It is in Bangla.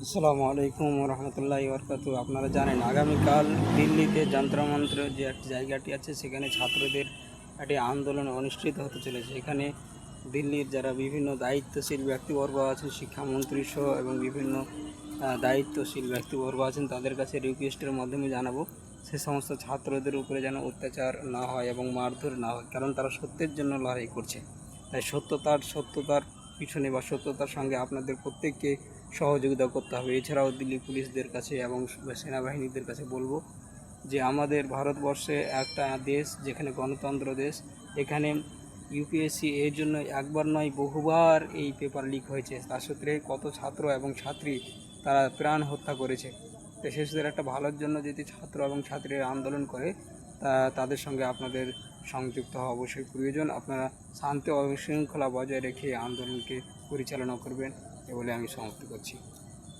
আসসালামু আলাইকুম রহমতুল্লাহি বরকাতু। আপনারা জানেন আগামীকাল দিল্লিতে যন্ত্র মন্ত্র যে একটি জায়গাটি আছে সেখানে ছাত্রদের একটি আন্দোলন অনুষ্ঠিত হতে চলেছে। এখানে দিল্লির যারা বিভিন্ন দায়িত্বশীল ব্যক্তিবর্গ আছেন, শিক্ষামন্ত্রী সহ এবং বিভিন্ন দায়িত্বশীল ব্যক্তিবর্গ আছেন, তাদের কাছে রিকোয়েস্টের মাধ্যমে জানাবো সে সমস্ত ছাত্রদের উপরে যেন অত্যাচার না হয় এবং মারধর না হয়, কারণ তারা সত্যের জন্য লড়াই করছে। তাই সত্যতার পিছনে বা সত্যতার সঙ্গে আপনাদের প্রত্যেককে সহযোগিতা করতে হবে। এছাড়াও দিল্লি পুলিশদের কাছে এবং সেনাবাহিনীদের কাছে বলবো যে আমাদের ভারতবর্ষে একটা দেশ যেখানে গণতন্ত্র দেশ, এখানে ইউপিএসসি এর জন্য একবার নয় বহুবার এই পেপার লিক হয়েছে। তার সূত্রে কত ছাত্র এবং ছাত্রী তারা প্রাণ হত্যা করেছে। তো শিশুদের একটা ভালোর জন্য যদি ছাত্র এবং ছাত্রীরা আন্দোলন করে, তাদের সঙ্গে আপনাদের সংযুক্ত হওয়া অবশ্যই প্রয়োজন। আপনারা শান্তি ও শৃঙ্খলা বজায় রেখে আন্দোলনকে পরিচালনা করবেন, এ বলে আমি সমাপ্তি করছি।